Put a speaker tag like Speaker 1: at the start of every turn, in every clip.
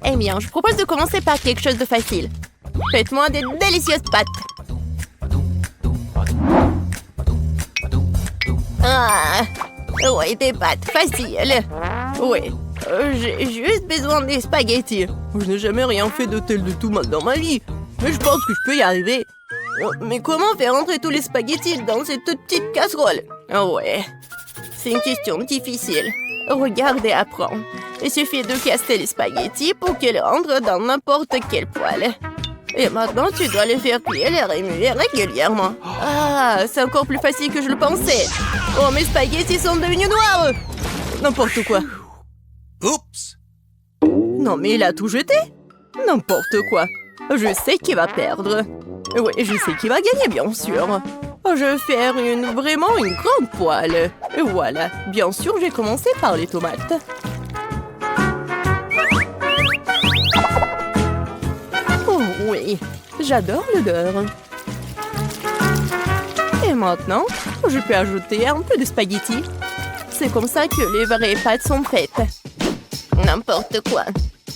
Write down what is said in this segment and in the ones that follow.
Speaker 1: Eh bien, je propose de commencer par quelque chose de facile. Faites-moi des délicieuses pâtes. Ah, ouais, des pâtes faciles. Ouais, j'ai juste besoin des spaghettis. Je n'ai jamais rien fait de tel de tout mal dans ma vie. Mais je pense que je peux y arriver. Mais comment faire entrer tous les spaghettis dans cette toute petite casserole? Ouais, c'est une question difficile. Regarde et apprends. Il suffit de casser les spaghettis pour qu'ils rentrent dans n'importe quel poêle. Et maintenant, tu dois les faire cuire et remuer régulièrement. Ah, c'est encore plus facile que je le pensais. Oh, mes spaghettis sont devenus noirs. N'importe quoi.
Speaker 2: Oups!
Speaker 1: Non, mais il a tout jeté. N'importe quoi. Je sais qui va perdre. Oui, je sais qui va gagner, bien sûr. Je vais faire vraiment une grande poêle. Et voilà. Bien sûr, j'ai commencé par les tomates. Oh oui, j'adore l'odeur. Et maintenant, je peux ajouter un peu de spaghettis. C'est comme ça que les vraies pâtes sont faites. N'importe quoi.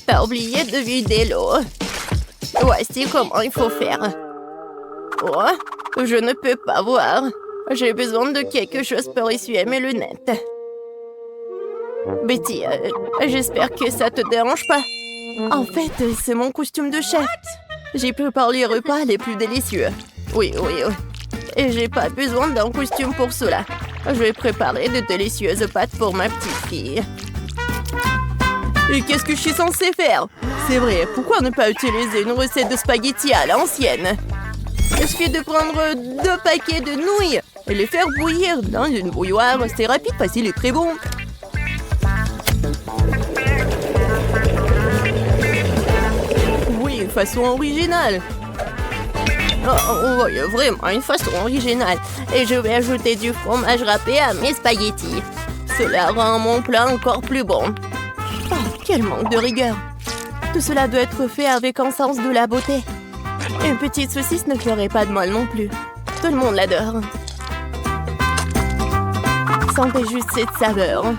Speaker 1: Pas oublier de vider l'eau. Voici comment il faut faire. Oh, je ne peux pas voir. J'ai besoin de quelque chose pour essuyer mes lunettes. Betty, j'espère que ça te dérange pas. En fait, c'est mon costume de chef. J'ai préparé les repas les plus délicieux. Oui. Et j'ai pas besoin d'un costume pour cela. Je vais préparer de délicieuses pâtes pour ma petite fille. Et qu'est-ce que je suis censée faire? C'est vrai, pourquoi ne pas utiliser une recette de spaghettis à l'ancienne? Il suffit de prendre 2 paquets de nouilles et les faire bouillir dans une bouilloire. C'est rapide, facile et très bon. Oui, une façon originale. Oh, oui, vraiment une façon originale. Et je vais ajouter du fromage râpé à mes spaghettis. Cela rend mon plat encore plus bon. Oh, quel manque de rigueur. Tout cela doit être fait avec un sens de la beauté. Une petite saucisse ne ferait pas de mal non plus. Tout le monde l'adore. Sentez juste cette saveur.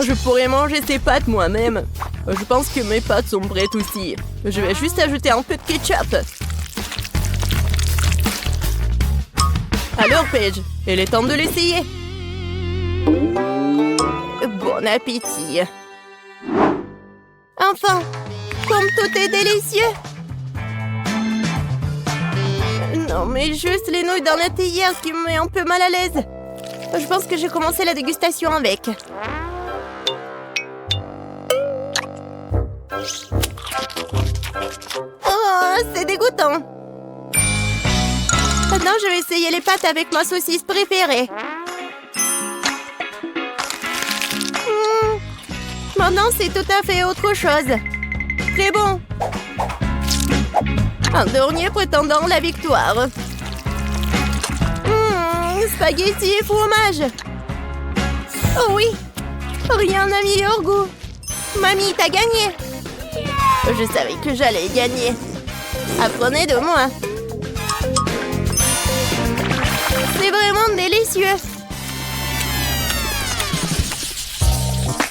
Speaker 1: Je pourrais manger ces pâtes moi-même. Je pense que mes pâtes sont prêtes aussi. Je vais juste ajouter un peu de ketchup. Alors, Paige, il est temps de l'essayer. Bon appétit. Enfin, comme tout est délicieux. Non, mais juste les nouilles dans la théière qui me met un peu mal à l'aise. Je pense que j'ai commencé la dégustation avec. Oh, c'est dégoûtant. Maintenant, je vais essayer les pâtes avec ma saucisse préférée. Maintenant, c'est tout à fait autre chose. Très bon. Un dernier prétendant la victoire. Spaghetti et fromage. Oh oui, rien n'a meilleur goût. Mamie, t'as gagné. Je savais que j'allais gagner. Apprenez de moi. C'est vraiment délicieux.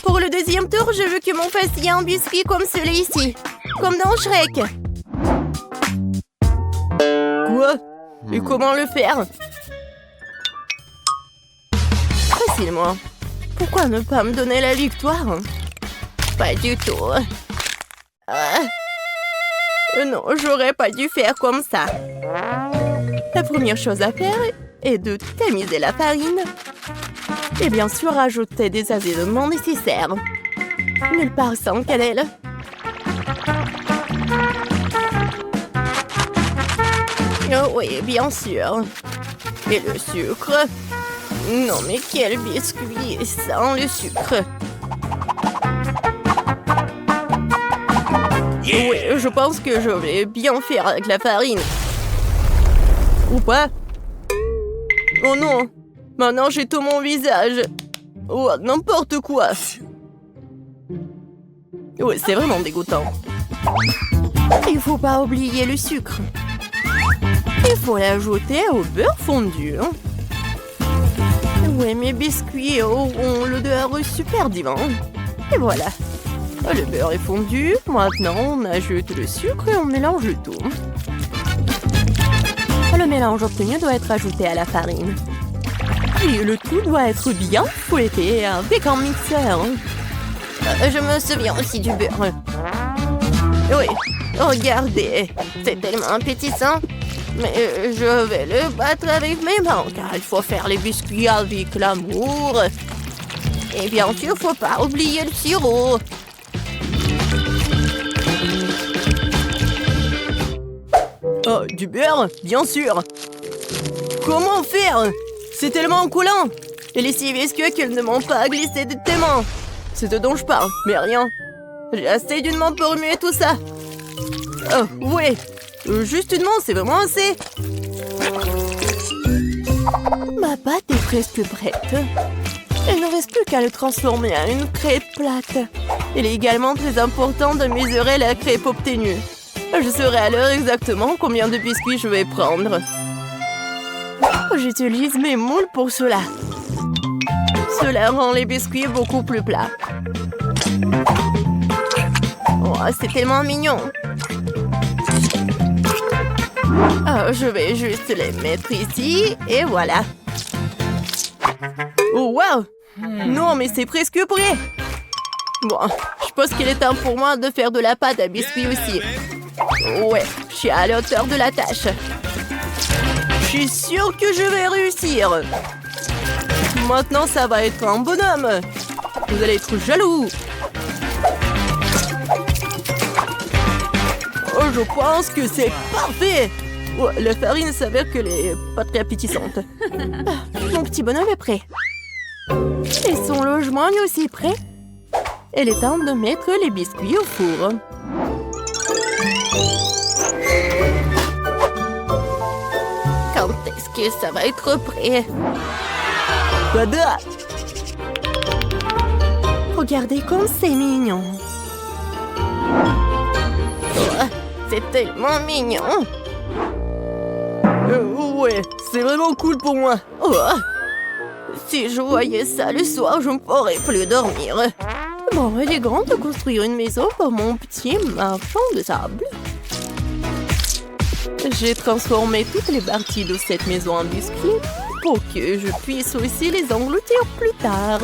Speaker 1: Pour le deuxième tour, je veux que mon fasse un biscuit comme celui-ci. Comme dans Shrek. Quoi? Et comment le faire? Facilement. Pourquoi ne pas me donner la victoire? Pas du tout. Non, j'aurais pas dû faire comme ça. La première chose à faire est de tamiser la farine. Et bien sûr, ajouter des assaisonnements nécessaires. Nulle part sans cannelle. Oh oui, bien sûr. Et le sucre. Non, mais quel biscuit sans le sucre. Oui, je pense que je vais bien faire avec la farine. Ou pas? Oh non! Maintenant, j'ai tout mon visage. Oh, n'importe quoi. Oui, c'est vraiment dégoûtant. Il faut pas oublier le sucre. Il faut l'ajouter au beurre fondu. Oui, mes biscuits auront l'odeur super divin. Et voilà. Le beurre est fondu. Maintenant, on ajoute le sucre et on mélange le tout. Le mélange obtenu doit être ajouté à la farine. Et le tout doit être bien fouetté avec un mixeur. Je me souviens aussi du beurre. Oui, regardez, c'est tellement appétissant. Mais je vais le battre avec mes mains, car il faut faire les biscuits avec l'amour. Et bien sûr, faut pas oublier le sirop. Oh, du beurre, bien sûr. Comment faire? C'est tellement coulant. Et les 6 biscuits qu'ils ne m'ont pas glissé de tes mains. C'est de dont je parle, mais rien. J'ai assez d'une main pour remuer tout ça. Oh, ouais. Juste une main, c'est vraiment assez. Ma pâte est presque prête. Il ne reste plus qu'à le transformer en une crêpe plate. Il est également très important de mesurer la crêpe obtenue. Je saurai à l'heure exactement combien de biscuits je vais prendre. J'utilise mes moules pour cela. Cela rend les biscuits beaucoup plus plats. Oh, c'est tellement mignon. Oh, je vais juste les mettre ici et voilà. Oh, wow! Non, mais c'est presque prêt. Bon, je pense qu'il est temps pour moi de faire de la pâte à biscuits aussi. Ouais, je suis à la hauteur de la tâche. Je suis sûre que je vais réussir. Maintenant, ça va être un bonhomme. Vous allez être jaloux. Oh, je pense que c'est parfait. Oh, la farine s'avère qu'elle est pas très appétissante. Mon petit bonhomme est prêt. Et son logement est aussi prêt. Il est temps de mettre les biscuits au four. Quand est-ce que ça va être prêt? Tada! Regardez comme c'est mignon. Oh, c'est tellement mignon. Ouais, c'est vraiment cool pour moi. Oh, si je voyais ça le soir, je ne pourrais plus dormir. Bon, il est grand de construire une maison pour mon petit marchand de sable. J'ai transformé toutes les parties de cette maison en biscuits pour que je puisse aussi les engloutir plus tard.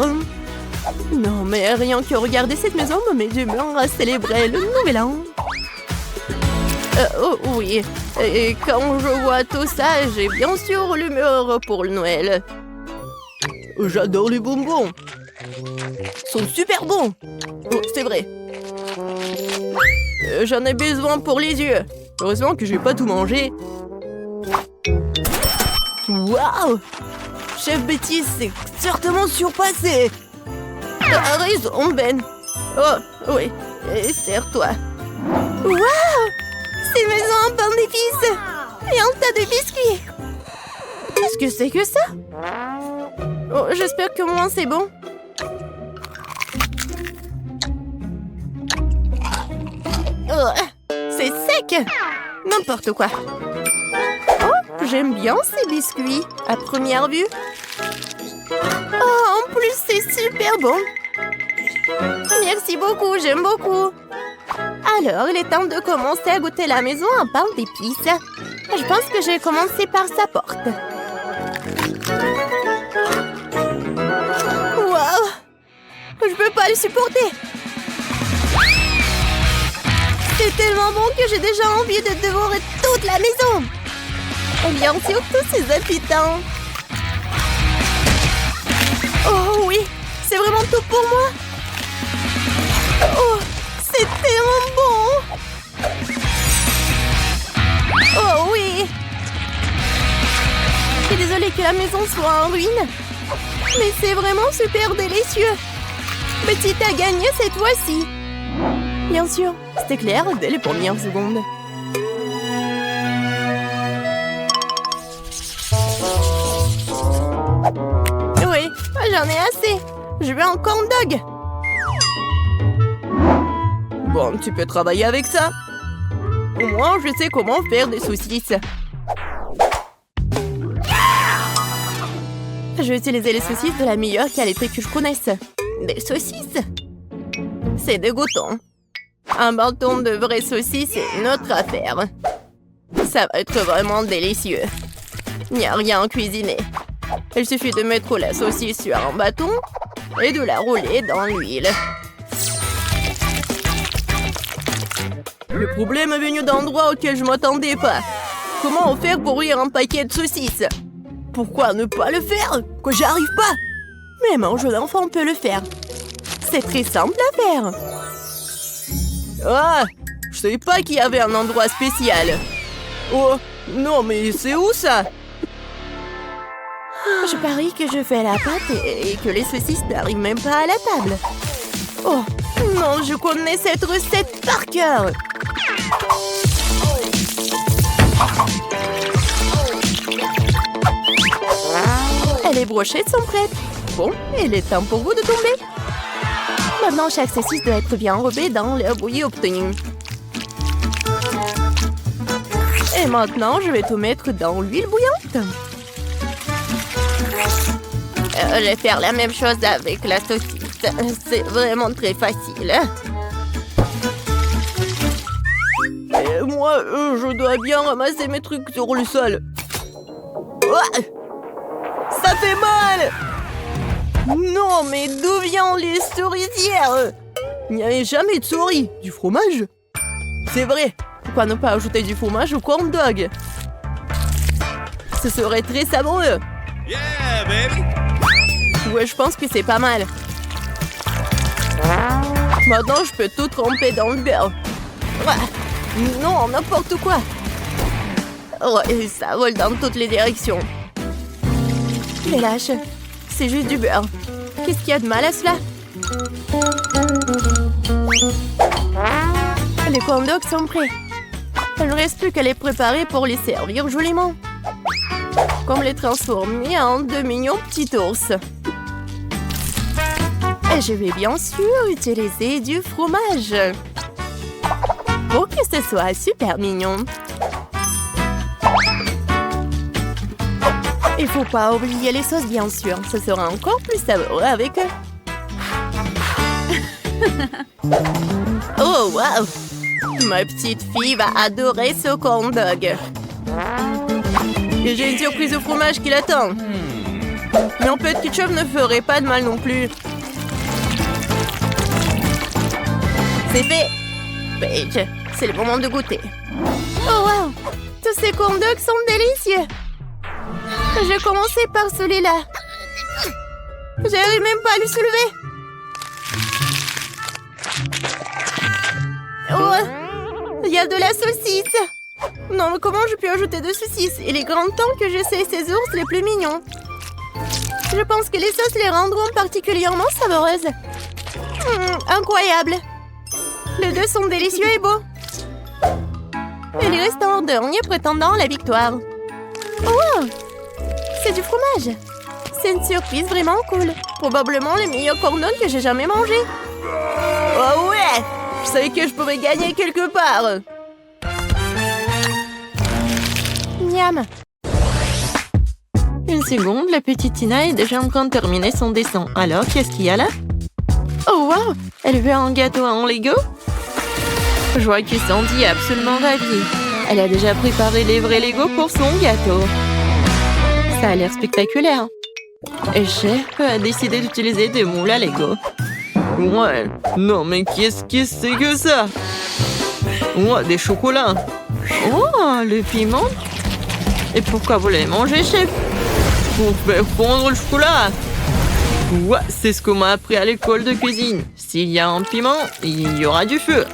Speaker 1: Non, mais rien que regarder cette maison me met d'humeur à célébrer le nouvel an. Oh oui, et quand je vois tout ça, j'ai bien sûr l'humeur pour le Noël. J'adore les bonbons. Ils sont super bons. Oh, c'est vrai. J'en ai besoin pour les yeux. Heureusement que je vais pas tout manger. Waouh! Chef Betty s'est certainement surpassé. T'as raison, Ben. Oh, oui. Et serre-toi. Waouh! C'est maison en pain d'épices. Et un tas de biscuits. Qu'est-ce que c'est que ça? Oh, j'espère que moi c'est bon. Oh, c'est sec. N'importe quoi. Oh, j'aime bien ces biscuits, à première vue. Oh, en plus, c'est super bon. Merci beaucoup, j'aime beaucoup. Alors, il est temps de commencer à goûter la maison en pain d'épices. Je pense que je vais commencer par sa porte. Waouh! Je peux pas le supporter. C'est tellement bon que j'ai déjà envie de dévorer toute la maison. Et bien sûr, tous ces habitants. Oh oui, c'est vraiment tout pour moi. Oh, c'est tellement bon. Oh oui. Je suis désolée que la maison soit en ruine. Mais c'est vraiment super délicieux. Betty a gagné cette fois-ci. Bien sûr, c'était clair dès les premières secondes. Oui, j'en ai assez. Je veux un corn dog. Bon, tu peux travailler avec ça. Au moins, je sais comment faire des saucisses. Je vais utiliser les saucisses de la meilleure qualité que je connaisse. Des saucisses. C'est dégoûtant. Un bâton de vraie saucisse, c'est une autre affaire. Ça va être vraiment délicieux. Il n'y a rien à cuisiner. Il suffit de mettre la saucisse sur un bâton et de la rouler dans l'huile. Le problème est venu d'endroits auxquels je ne m'attendais pas. Comment faire pour ouvrir un paquet de saucisses? Pourquoi ne pas le faire? Que j'y arrive pas? Mais mon jeu d'enfant peut le faire. C'est très simple à faire. Ah, je savais pas qu'il y avait un endroit spécial. Oh, non mais c'est où ça? Je parie que je fais la pâte et que les saucisses n'arrivent même pas à la table. Oh, non, je connais cette recette par cœur. Les brochettes sont prêtes. Bon, il est temps pour vous de tomber. Maintenant, chaque saucisse doit être bien enrobée dans l'air bouilli obtenu. Et maintenant, je vais tout mettre dans l'huile bouillante. Je vais faire la même chose avec la saucisse. C'est vraiment très facile. Et moi, je dois bien ramasser mes trucs sur le sol. Oh, ça fait mal! Non, mais d'où viennent les souricières? Il n'y avait jamais de souris. Du fromage? C'est vrai. Pourquoi ne pas ajouter du fromage au corn dog? Ce serait très savoureux.
Speaker 2: Yeah, baby!
Speaker 1: Ouais, je pense que c'est pas mal. Maintenant, je peux tout tremper dans le beurre. Non, n'importe quoi. Ouais, ça vole dans toutes les directions. Mais lâche, c'est juste du beurre. Qu'est-ce qu'il y a de mal à cela? Les corn dogs sont prêts. Il ne reste plus qu'à les préparer pour les servir joliment. Comme les transformer en de mignons petits ours. Et je vais bien sûr utiliser du fromage. Pour que ce soit super mignon. Il faut pas oublier les sauces, bien sûr. Ce sera encore plus savoureux avec eux. Oh, wow! Ma petite fille va adorer ce corn dog. Et j'ai une surprise au fromage qui l'attend. Mais un peu de ketchup ne ferait pas de mal non plus. C'est fait! Paige, c'est le moment de goûter. Oh, wow! Tous ces corn dogs sont délicieux! J'ai commencé par celui-là. J'arrive même pas à le soulever. Oh, il y a de la saucisse. Non, mais comment je peux ajouter de saucisses? Il est grand temps que j'essaie ces ours les plus mignons. Je pense que les sauces les rendront particulièrement savoureuses. Incroyable. Les deux sont délicieux et beaux. Il reste un dernier prétendant à la victoire. Oh! C'est du fromage. C'est une surprise vraiment cool. Probablement le meilleur corn dog que j'ai jamais mangé. Oh ouais! Je savais que je pouvais gagner quelque part. Miam. Une seconde, la petite Tina est déjà en train de terminer son dessin. Alors, qu'est-ce qu'il y a là? Oh wow! Elle veut un gâteau en Lego? Je vois que Sandy est absolument ravie. Elle a déjà préparé les vrais Lego pour son gâteau. Ça a l'air spectaculaire. Et Chef a décidé d'utiliser des moules à Lego. Ouais, non mais qu'est-ce que c'est que ça? Ouais, des chocolats. Oh, le piment. Et pourquoi vous l'avez mangé, Chef? Pour faire fondre le chocolat. Ouais, c'est ce qu'on m'a appris à l'école de cuisine. S'il y a un piment, il y aura du feu.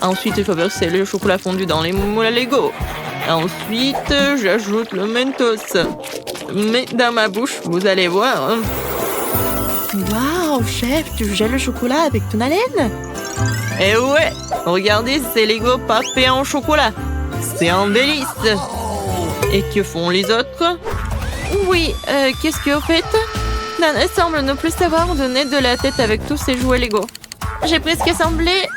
Speaker 1: Ensuite, il faut verser le chocolat fondu dans les moules à Lego. Ensuite, j'ajoute le Mentos. Mais dans ma bouche, vous allez voir. Waouh, Chef, tu gèles le chocolat avec ton haleine? Eh ouais, regardez ces Lego parfaits en chocolat. C'est un délice. Et que font les autres? Oui, qu'est-ce que vous faites? Nana semble ne plus savoir où donner de la tête avec tous ces jouets Lego. J'ai presque assemblé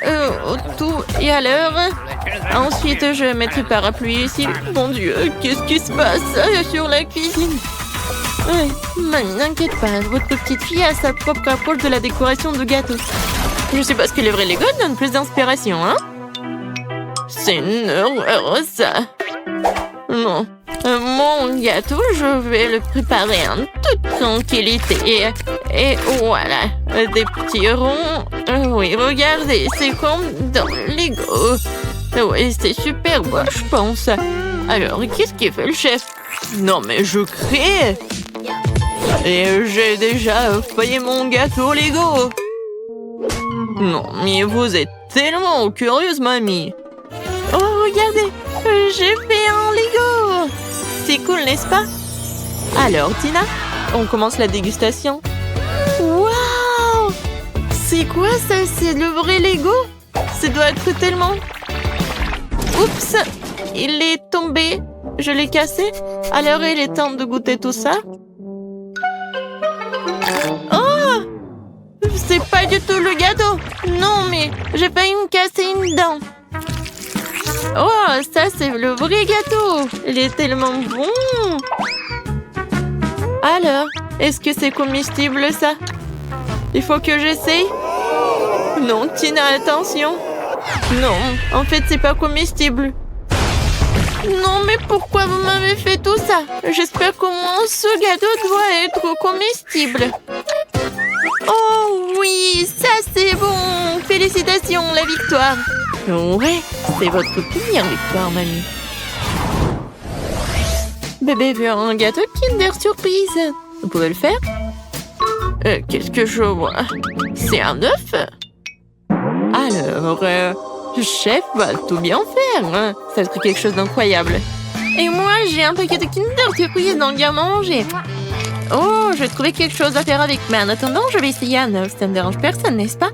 Speaker 1: au tout et à l'heure. Ensuite, je vais mettre le parapluie ici. Mon Dieu, qu'est-ce qui se passe sur la cuisine? Oui, mamie, n'inquiète pas, votre petite fille a sa propre approche de la décoration de gâteaux. Je sais pas ce que les vrais Lego donnent plus d'inspiration, hein? C'est une horreur, ça. Non. Mon gâteau, je vais le préparer en toute tranquillité. Et voilà, des petits ronds. Oui, regardez, c'est comme dans Lego. Oui, c'est super beau, je pense. Alors, qu'est-ce qu'il fait le chef? Non, mais je crée. Et j'ai déjà fait mon gâteau Lego. Non, mais vous êtes tellement curieuse, mamie. Oh, regardez, j'ai fait un Lego. C'est cool, n'est-ce pas? Alors, Tina, on commence la dégustation. Waouh! C'est quoi ça? C'est le vrai Lego? Ça doit être tellement... Oups! Il est tombé. Je l'ai cassé. Alors, il est temps de goûter tout ça. Oh! C'est pas du tout le gâteau. Non, mais j'ai failli me casser une dent. Oh, ça, c'est le vrai gâteau. Il est tellement bon. Alors, est-ce que c'est comestible, ça? Il faut que j'essaye. Non, Tina, attention. Non, en fait, c'est pas comestible. Non, mais pourquoi vous m'avez fait tout ça? J'espère qu'au moins ce gâteau doit être comestible. Oh oui, ça c'est bon. Félicitations, la victoire. Ouais, c'est votre première victoire, mamie. Bébé veut un gâteau Kinder Surprise. Vous pouvez le faire? Qu'est-ce que je vois? C'est un œuf? Alors, chef va tout bien faire. Hein. Ça va être quelque chose d'incroyable. Et moi, j'ai un paquet de Kinder Surprise dans le garde-manger. Oh, je vais trouver quelque chose à faire avec. Mais en attendant, je vais essayer un œuf. Ça ne dérange personne, n'est-ce pas?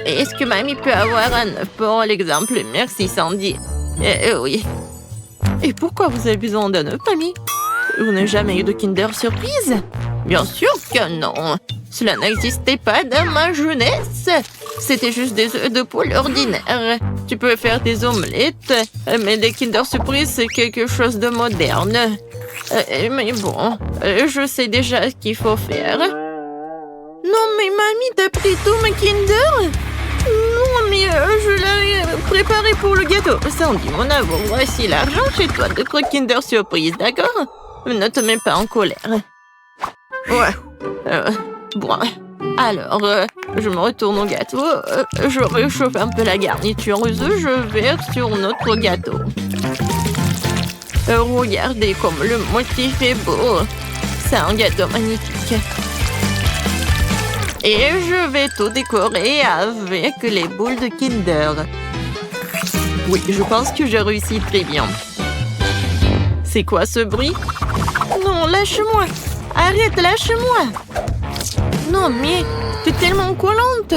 Speaker 1: Est-ce que mamie peut avoir un œuf pour l'exemple? Merci, Sandy. Oui. Et pourquoi vous avez besoin d'un œuf, mamie? Vous n'avez jamais eu de Kinder Surprise? Bien sûr que non. Cela n'existait pas dans ma jeunesse. C'était juste des œufs de poule ordinaires. Tu peux faire des omelettes, mais des Kinder Surprise, c'est quelque chose de moderne. Mais bon, je sais déjà ce qu'il faut faire. Non, mais mamie, t'as pris tout mes Kinder? Non, mais je l'ai préparé pour le gâteau. Sandy, mon amour, voici l'argent chez toi de Kinder Surprise, d'accord? Ne te mets pas en colère. Ouais. Bon. Alors, je me retourne au gâteau. Je réchauffe un peu la garniture. Je verse sur notre gâteau. Regardez comme le motif est beau. C'est un gâteau magnifique. Et je vais tout décorer avec les boules de Kinder. Oui, je pense que j'ai réussi très bien. C'est quoi ce bruit? Non, lâche-moi! Arrête, lâche-moi! Non, mais t'es tellement collante!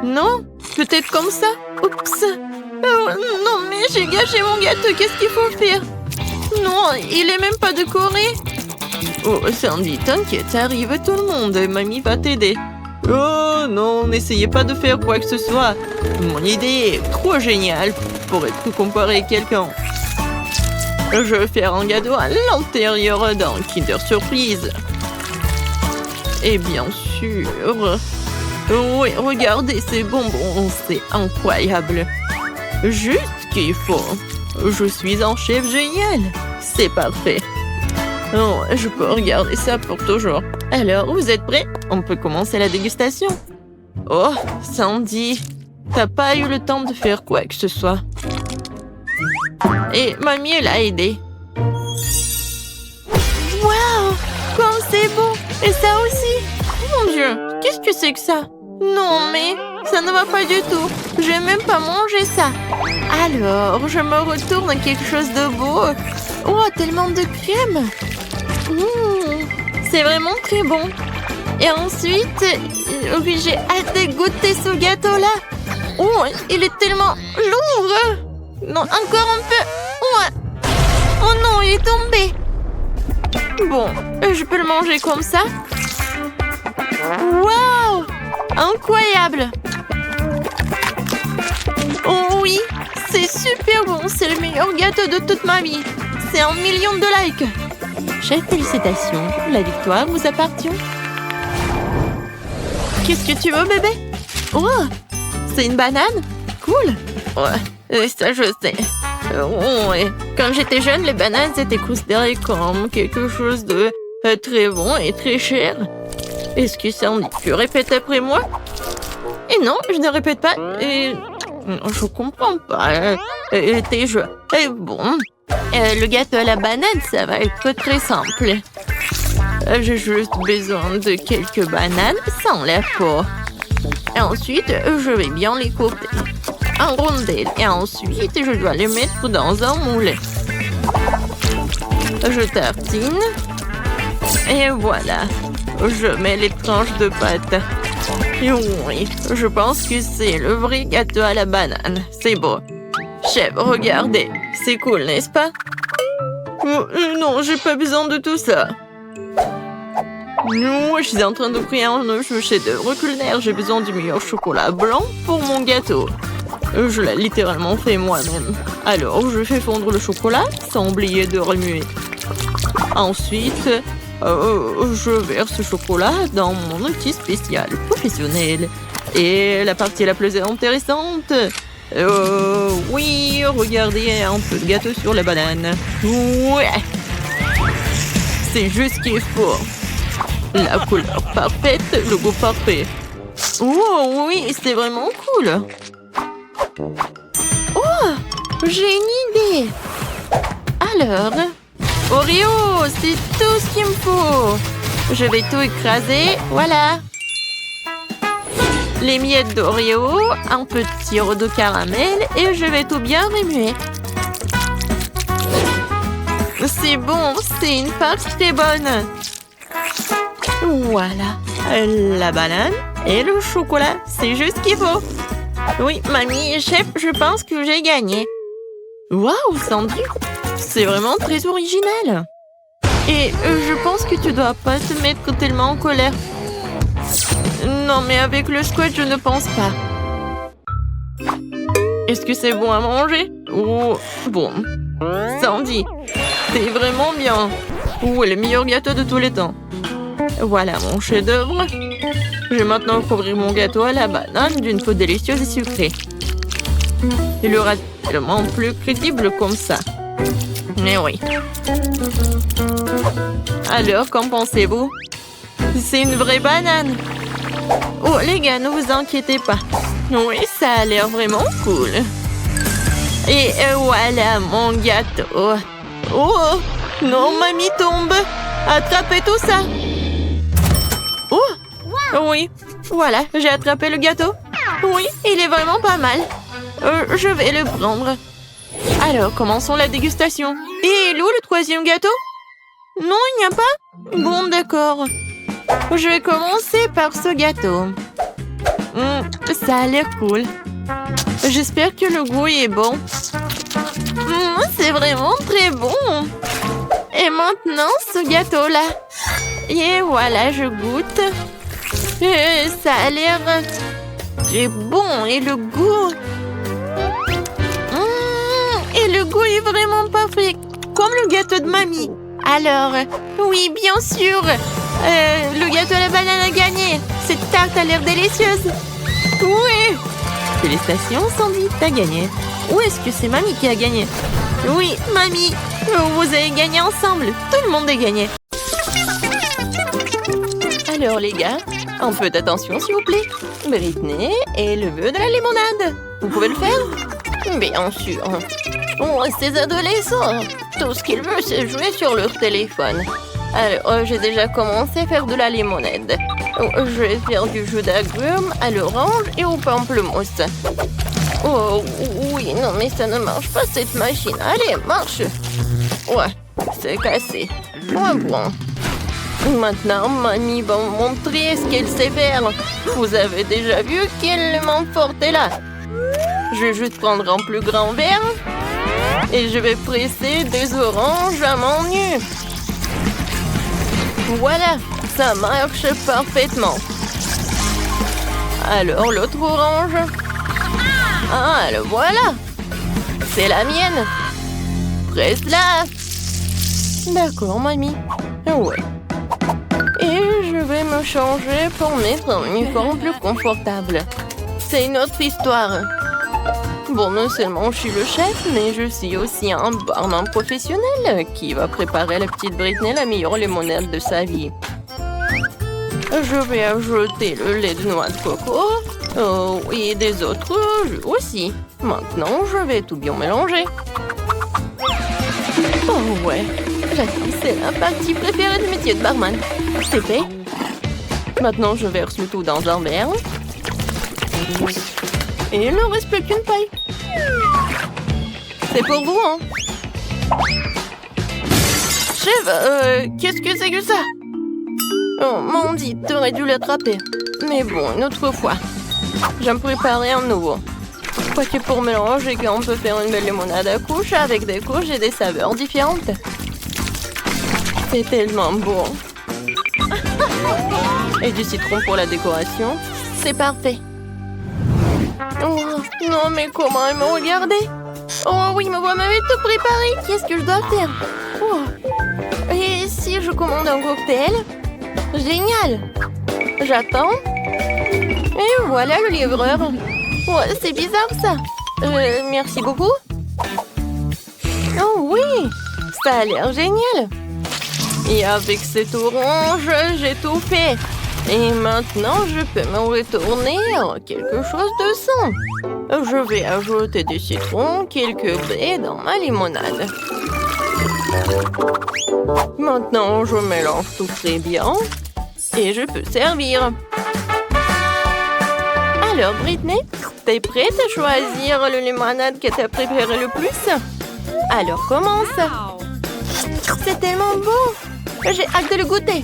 Speaker 1: Non? Peut-être comme ça? Oups! Oh, non, mais j'ai gâché mon gâteau, qu'est-ce qu'il faut faire? Non, il est même pas décoré! Oh, Sandy, t'inquiète, arrive tout le monde, mamie va t'aider. Oh non, n'essayez pas de faire quoi que ce soit. Mon idée est trop géniale pour être comparée à quelqu'un. Je vais faire un gâteau à l'intérieur d'un Kinder Surprise. Et bien sûr... Oui, regardez ces bonbons, c'est incroyable. Juste ce qu'il faut. Je suis un chef génial. C'est parfait. Oh, je peux regarder ça pour toujours. Alors, vous êtes prêts? On peut commencer la dégustation. Oh, Sandy, t'as pas eu le temps de faire quoi que ce soit. Et mamie, elle a aidé. Waouh, comme c'est beau! Et ça aussi! Mon Dieu, qu'est-ce que c'est que ça? Non, mais ça ne va pas du tout. Je vais même pas manger ça. Alors, je me retourne quelque chose de beau. Oh, tellement de crème. C'est vraiment très bon. Et ensuite, oui, j'ai hâte de goûter ce gâteau-là. Oh, il est tellement lourd. Non, encore un peu. Oh non, il est tombé. Bon, je peux le manger comme ça. Waouh! Incroyable! Oh oui, c'est super bon. C'est le meilleur gâteau de toute ma vie. C'est 1 million de likes. chef, félicitations. La victoire vous appartient. Qu'est-ce que tu veux, bébé? Oh, c'est une banane? Cool. Ouais, ça je sais. Ouais. Quand j'étais jeune, les bananes étaient considérées comme quelque chose de très bon et très cher. Est-ce que ça en dit? Tu répètes après moi? Et non, je ne répète pas. Et... je comprends pas. Tes jeux. Et bon. Le gâteau à la banane, ça va être très simple. J'ai juste besoin de quelques bananes sans la peau. Et ensuite, je vais bien les couper en rondelles. Et ensuite, je dois les mettre dans un moule. Je tartine. Et voilà. Je mets les tranches de pâte. Et oui, je pense que c'est le vrai gâteau à la banane. C'est beau. Chef, regardez. C'est cool, n'est-ce pas? Non, j'ai pas besoin de tout ça. Non, je suis en train de créer un chef-d'œuvre culinaire. J'ai besoin du meilleur chocolat blanc pour mon gâteau. Je l'ai littéralement fait moi-même. Alors, je fais fondre le chocolat sans oublier de remuer. Ensuite, je verse ce chocolat dans mon outil spécial professionnel. Et la partie la plus intéressante... oui, regardez un peu de gâteau sur la banane. Ouais. C'est juste ce qu'il faut. La couleur parfaite, le goût parfait. Oh oui, c'est vraiment cool. Oh, j'ai une idée. Alors, Oreo, c'est tout ce qu'il me faut. Je vais tout écraser, voilà. Les miettes d'Oreo, un peu de sirop de caramel et je vais tout bien remuer. C'est bon, c'est une pâte très bonne. Voilà, la banane et le chocolat, c'est juste ce qu'il faut. Oui, mamie, chef, je pense que j'ai gagné. Waouh, Sandy, c'est vraiment très original. Et je pense que tu dois pas te mettre tellement en colère. Non, mais avec le squat, je ne pense pas. Est-ce que c'est bon à manger? Oh, bon. Sandy, c'est vraiment bien. Oh, le meilleur gâteau de tous les temps. Voilà mon chef-d'œuvre. Je vais maintenant couvrir mon gâteau à la banane d'une peau délicieuse et sucrée. Il aura tellement plus crédible comme ça. Mais oui. Alors, qu'en pensez-vous? C'est une vraie banane. Oh, les gars, ne vous inquiétez pas. Oui, ça a l'air vraiment cool. Et voilà mon gâteau. Oh, non, mamie tombe. Attrapez tout ça. Oh, oui, voilà, j'ai attrapé le gâteau. Oui, il est vraiment pas mal. Je vais le prendre. Alors, commençons la dégustation. Et il est où le troisième gâteau? Non, il n'y a pas? Bon, d'accord. Je vais commencer par ce gâteau. Ça a l'air cool. J'espère que le goût est bon. C'est vraiment très bon. Et maintenant, ce gâteau-là. Et voilà, je goûte. Ça a l'air très bon. Et le goût... et le goût est vraiment parfait. Comme le gâteau de mamie. Alors, oui, bien sûr. Le gâteau à la banane a gagné. Cette tarte a l'air délicieuse. Oui. Félicitations, Sandy, t'as gagné. Ou est-ce que c'est mamie qui a gagné? Oui, mamie. Vous avez gagné ensemble. Tout le monde a gagné. Alors, les gars, un peu d'attention, s'il vous plaît. Britney et le vœu de la limonade. Vous pouvez le faire? Bien sûr. Oh, ces adolescents. Tout ce qu'ils veulent, c'est jouer sur leur téléphone. Alors, j'ai déjà commencé à faire de la limonade. Je vais faire du jus d'agrumes à l'orange et au pamplemousse. Oh, oui, non, mais ça ne marche pas, cette machine. Allez, marche. Ouais, c'est cassé. Ouais, bon. Maintenant, mamie va me montrer ce qu'elle sait faire. Vous avez déjà vu quelle main forte est là. Je vais juste prendre un plus grand verre. Et je vais presser des oranges à mon nu. Voilà, ça marche parfaitement. Alors, l'autre orange. Ah, le voilà. C'est la mienne. Presse-la. D'accord, mamie. Ouais. Et je vais me changer pour mettre un uniforme plus confortable. C'est une autre histoire. Bon, non seulement je suis le chef, mais je suis aussi un barman professionnel qui va préparer à la petite Britney la meilleure limonade de sa vie. Je vais ajouter le lait de noix de coco et des autres jus aussi. Maintenant, je vais tout bien mélanger. Oh ouais, j'adore, c'est la partie préférée du métier de barman. C'est fait. Maintenant, je verse le tout dans un verre. Et il ne reste plus qu'une paille. C'est pour vous, hein? Chef, qu'est-ce que c'est que ça? Oh, Mandy, t'aurais dû l'attraper. Mais bon, une autre fois. Je vais me préparer un nouveau. Quoique pour mélanger, on peut faire une belle limonade à couche avec des couches et des saveurs différentes. C'est tellement bon. Et du citron pour la décoration. C'est parfait. Oh, non, mais comment elle me regardait? Oh oui, me m'avait tout préparé. Qu'est-ce que je dois faire? Oh. Et si je commande un cocktail? Génial! J'attends. Et voilà le livreur. Oh, c'est bizarre ça. Merci beaucoup. Oh oui, ça a l'air génial. Et avec cette orange, j'ai tout fait. Et maintenant, je peux me retourner en quelque chose de sain. Je vais ajouter du citron, quelques baies dans ma limonade. Maintenant, je mélange tout très bien. Et je peux servir. Alors, Britney, t'es prête à choisir le limonade que t'as préféré le plus? Alors, commence. C'est tellement bon. J'ai hâte de le goûter.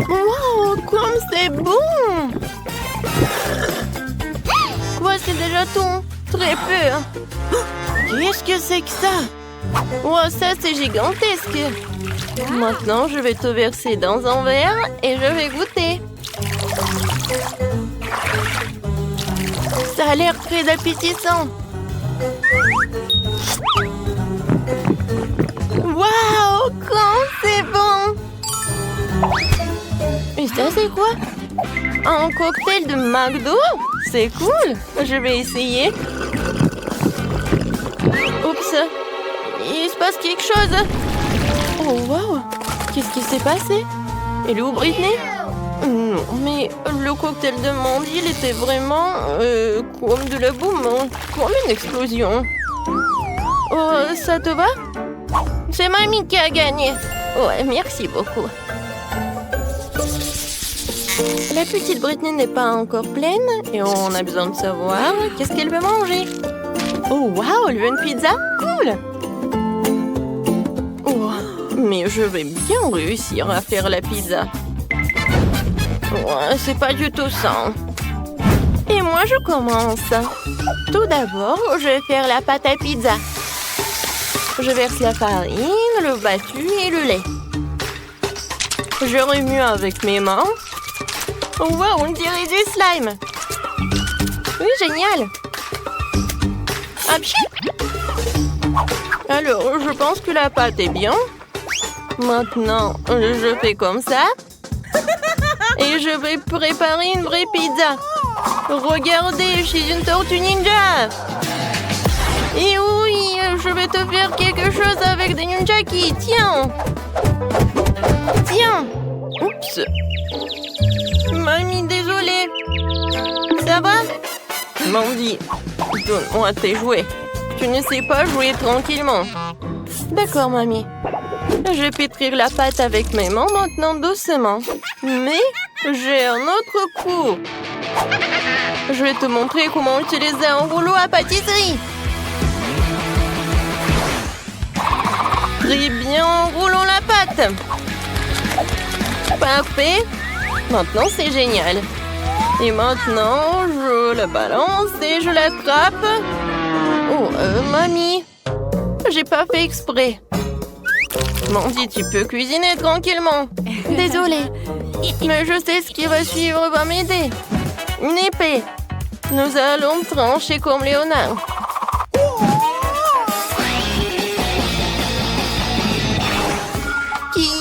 Speaker 1: Wow, comme c'est bon! Quoi, c'est déjà tout? Très peu. Qu'est-ce que c'est que ça? Wow, ça, c'est gigantesque. Maintenant, je vais tout verser dans un verre et je vais goûter. Ça a l'air très appétissant. Waouh, quand c'est bon! Et ça, c'est quoi? Un cocktail de McDo? C'est cool! Je vais essayer. Oups! Il se passe quelque chose! Oh, wow! Qu'est-ce qui s'est passé? Elle est où, Britney? Non, mais le cocktail de Mandy, il était vraiment comme de la boum, comme une explosion. Oh, ça te va? C'est Mamie qui a gagné. Ouais, merci beaucoup. La petite Britney n'est pas encore pleine et on a besoin de savoir qu'est-ce qu'elle veut manger. Oh, wow, elle veut une pizza? Cool! Oh, mais je vais bien réussir à faire la pizza. Ouais, c'est pas du tout ça. Et moi, je commence. Tout d'abord, je vais faire la pâte à pizza. Je verse la farine, le battu et le lait. Je remue avec mes mains. Wow, on dirait du slime. Oui, génial. Apchi. Alors, je pense que la pâte est bien. Maintenant, je fais comme ça. Et je vais préparer une vraie pizza. Regardez, je suis une tortue ninja. Et oui, je vais te faire quelque chose avec des nunchaki. Tiens. Tiens. Oups. Mamie, désolée. Ça va? Mandy, donne-moi tes jouets. Tu ne sais pas jouer tranquillement. D'accord, mamie. Je vais pétrir la pâte avec mes mains maintenant doucement. Mais j'ai un autre coup. Je vais te montrer comment utiliser un rouleau à pâtisserie. Très bien, roulons la pâte. Parfait. Maintenant, c'est génial. Et maintenant, je la balance et je l'attrape. Oh, mamie. J'ai pas fait exprès. Mandy, tu peux cuisiner tranquillement. Désolée. Mais je sais ce qui va suivre va m'aider. Une épée. Nous allons trancher comme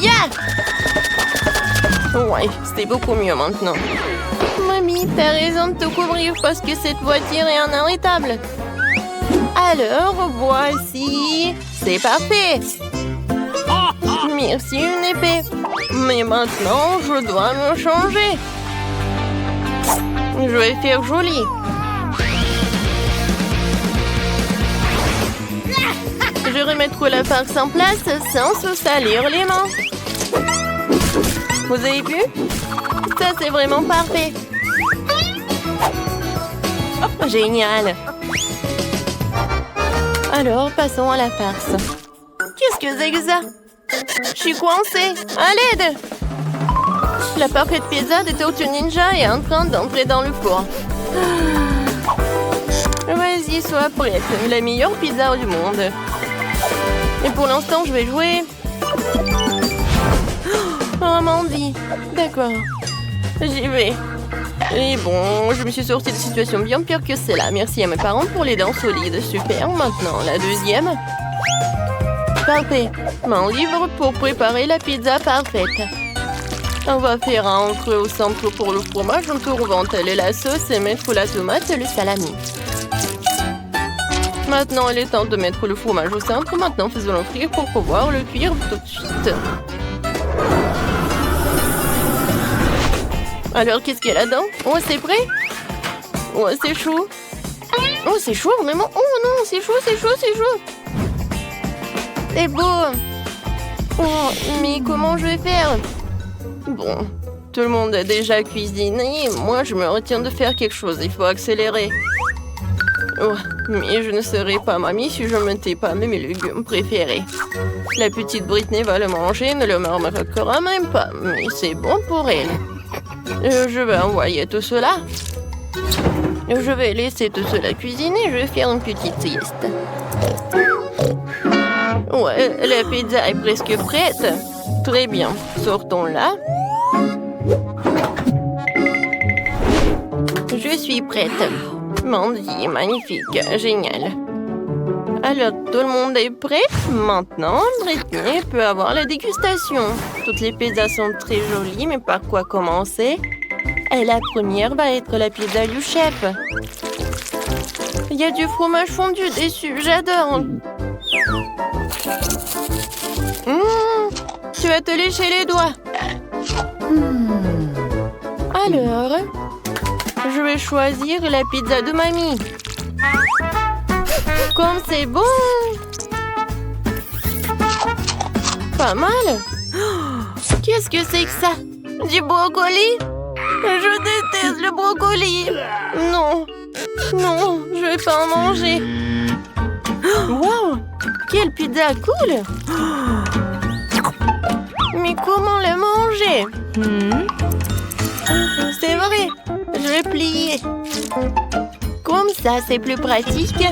Speaker 1: Yeah! Ouais, c'était beaucoup mieux maintenant. Mamie, t'as raison de te couvrir parce que cette voiture est inarrêtable. Alors, voici. C'est parfait. Merci, une épée. Mais maintenant, je dois me changer. Je vais faire joli. Je remettrai la farce en place sans se salir les mains. Vous avez vu? Ça, c'est vraiment parfait. Génial. Alors, passons à la farce. Qu'est-ce que c'est que ça? Je suis coincée. À l'aide! La parfaite pizza de Tortue Ninja est en train d'entrer dans le four. Vas-y, sois prête. La meilleure pizza du monde. Et pour l'instant, je vais jouer. Oh, Mandy. D'accord. J'y vais. Et bon, je me suis sortie de situation bien pire que celle-là. Merci à mes parents pour les dents solides. Super. Maintenant, la deuxième. Parfait. Mon livre pour préparer la pizza parfaite. On va faire un entrée au centre pour le fromage. On peut reventeler la sauce et mettre la tomate et le salami. Maintenant, il est temps de mettre le fromage au centre. Maintenant, faisons-le frire pour pouvoir le cuire tout de suite. Alors, qu'est-ce qu'il y a là-dedans? Oh, c'est prêt? Oh, c'est chaud. Oh, c'est chaud, vraiment? Oh non, c'est chaud, c'est chaud, c'est chaud. C'est beau. Oh, mais comment je vais faire? Bon, tout le monde a déjà cuisiné. Moi, je me retiens de faire quelque chose. Il faut accélérer. Oh, mais je ne serai pas mamie si je ne mettais pas mes légumes préférés. La petite Britney va le manger, ne le remarquera même pas. Mais c'est bon pour elle. Je vais envoyer tout cela. Je vais laisser tout cela cuisiner. Je vais faire une petite sieste. Ouais, la pizza est presque prête. Très bien. Sortons-la. Je suis prête. Mandy, magnifique. Génial. Alors, tout le monde est prêt? Maintenant, Britney peut avoir la dégustation. Toutes les pizzas sont très jolies, mais par quoi commencer? Et la première va être la pizza du chef. Il y a du fromage fondu dessus, j'adore. Tu vas te lécher les doigts. Alors, je vais choisir la pizza de mamie. Comme c'est bon! Pas mal! Qu'est-ce que c'est que ça? Du brocoli? Je déteste le brocoli! Non! Non, je vais pas en manger! Wow! Quelle pizza cool! Mais comment la manger? C'est vrai! Je vais plier! Comme ça, c'est plus pratique.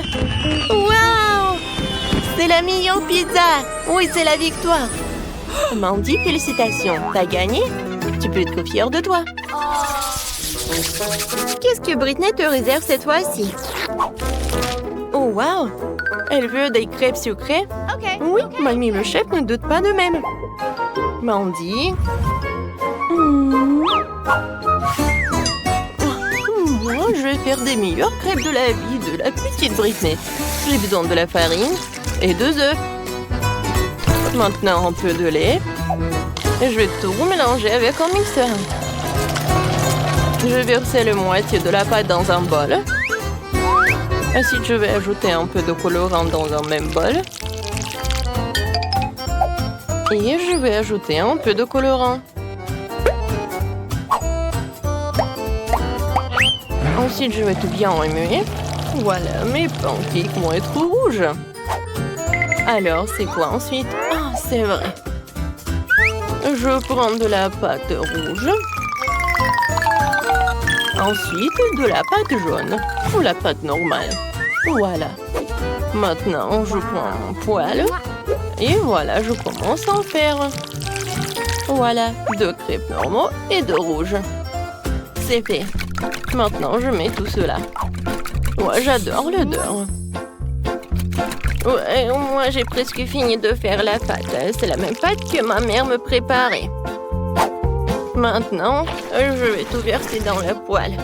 Speaker 1: Waouh! C'est la meilleure pizza! Oui, c'est la victoire! Mandy, félicitations! T'as gagné? Tu peux être fière de toi. Qu'est-ce que Britney te réserve cette fois-ci? Oh, waouh! Elle veut des crêpes sucrées? Oui, mamie le chef ne doute pas de même. Mandy... Moi, je vais faire des meilleures crêpes de la vie de la petite Britney. J'ai besoin de la farine et 2 œufs. Maintenant, un peu de lait. Et je vais tout mélanger avec un mixeur. Je vais verser la moitié de la pâte dans un bol. Ensuite, je vais ajouter un peu de colorant dans un même bol. Et je vais ajouter un peu de colorant. Ensuite, je vais tout bien remuer. Voilà, mes pancakes vont être rouges. Alors, c'est quoi ensuite? Ah, c'est vrai. Je prends de la pâte rouge. Ensuite, de la pâte jaune. Ou la pâte normale. Voilà. Maintenant, je prends mon poêle. Et voilà, je commence à en faire. Voilà, 2 crêpes normaux et 2 rouges. C'est fait. Maintenant, je mets tout cela. Moi, j'adore l'odeur. Ouais, moi j'ai presque fini de faire la pâte. C'est la même pâte que ma mère me préparait. Maintenant, je vais tout verser dans la poêle.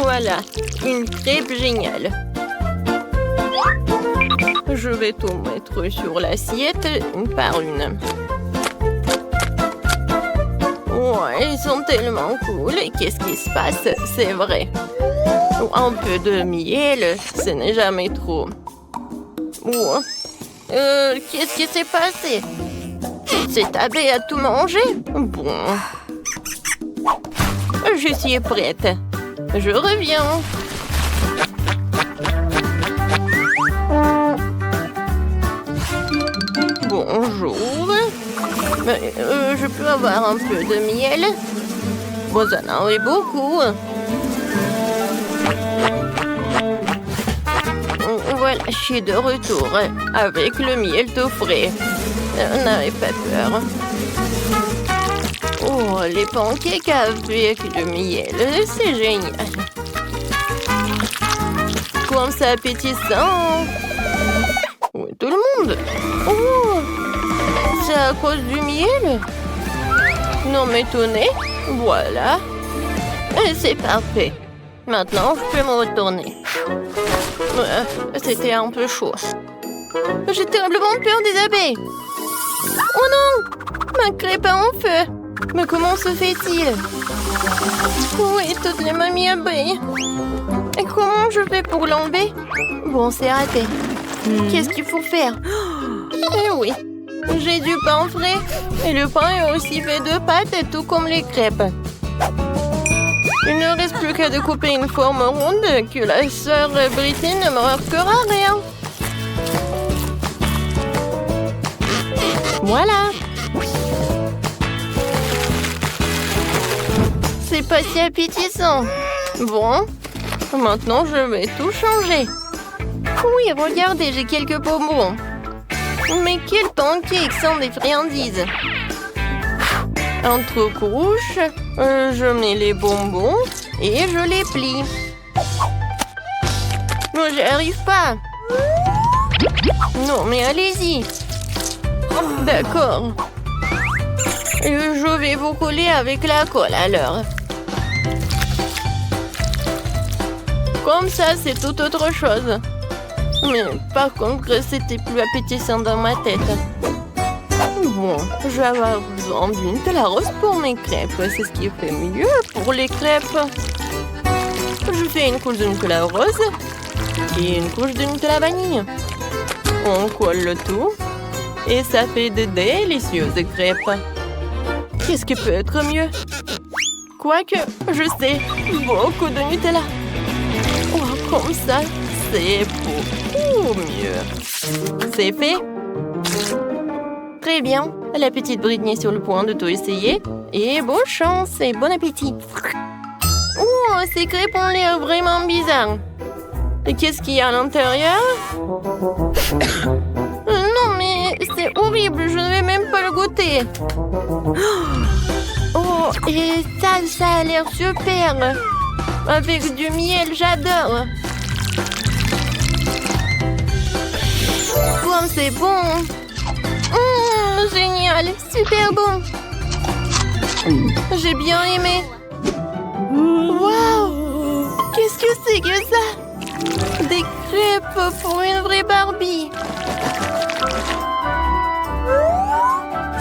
Speaker 1: Voilà, une crêpe géniale. Je vais tout mettre sur l'assiette une par une. Ouais, ils sont tellement cool. Et qu'est-ce qui se passe? C'est vrai. Un peu de miel, ce n'est jamais trop. Qu'est-ce qui s'est passé? Cette abeille a tout mangé? Bon. Je suis prête. Je reviens. Bonjour. Je peux avoir un peu de miel? Vous en avez beaucoup. Voilà, je suis de retour avec le miel tout frais. N'avez pas peur. Oh, les pancakes avec le miel, c'est génial. Comme c'est appétissant. Oui, tout le monde. Oh, c'est à cause du miel? Non, m'étonnez. Voilà. C'est parfait. Maintenant, je peux me retourner. C'était un peu chaud. J'ai terriblement peur des abeilles. Oh non! Ma crêpe est en feu. Mais comment se fait-il? Oui, toutes les mamies abeilles. Et comment je fais pour l'enlever? Bon, c'est raté. Qu'est-ce qu'il faut faire? Eh oui, j'ai du pain frais. Et le pain est aussi fait de pâte, tout comme les crêpes. Il ne reste plus qu'à découper une forme ronde que la sœur Britney ne me remarquera rien. Voilà. C'est pas si appétissant. Bon, maintenant je vais tout changer. Oui, regardez, j'ai quelques bonbons. Mais quels pancakes sans des friandises. Entre couches, je mets les bonbons et je les plie. Non, j'y arrive pas. Non, mais allez-y. D'accord. Je vais vous coller avec la colle alors. Comme ça, c'est tout autre chose. Mais par contre, c'était plus appétissant dans ma tête. Bon, je vais avoir besoin d'une Nutella rose pour mes crêpes. C'est ce qui fait mieux pour les crêpes. Je fais une couche de Nutella rose et une couche de Nutella vanille. On colle le tout et ça fait de délicieuses crêpes. Qu'est-ce qui peut être mieux? Quoique, je sais, beaucoup de Nutella. Oh, comme ça, c'est beaucoup mieux. C'est fait. Très bien. La petite Britney est sur le point de tout essayer. Et bonne chance et bon appétit. Oh, ces crêpes ont l'air vraiment bizarres. Et qu'est-ce qu'il y a à l'intérieur? Non, mais c'est horrible. Je ne vais même pas le goûter. Oh, et ça a l'air super. Avec du miel, j'adore. Comme c'est bon. Génial, super bon. J'ai bien aimé. Waouh! Qu'est-ce que c'est que ça? Des crêpes pour une vraie Barbie.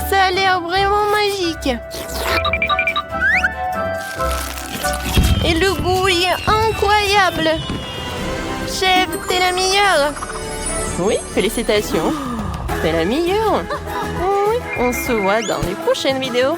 Speaker 1: Ça a l'air vraiment magique. Et le goût est incroyable. Chef, t'es la meilleure. Oui, félicitations. T'es la meilleure. Oui, on se voit dans les prochaines vidéos.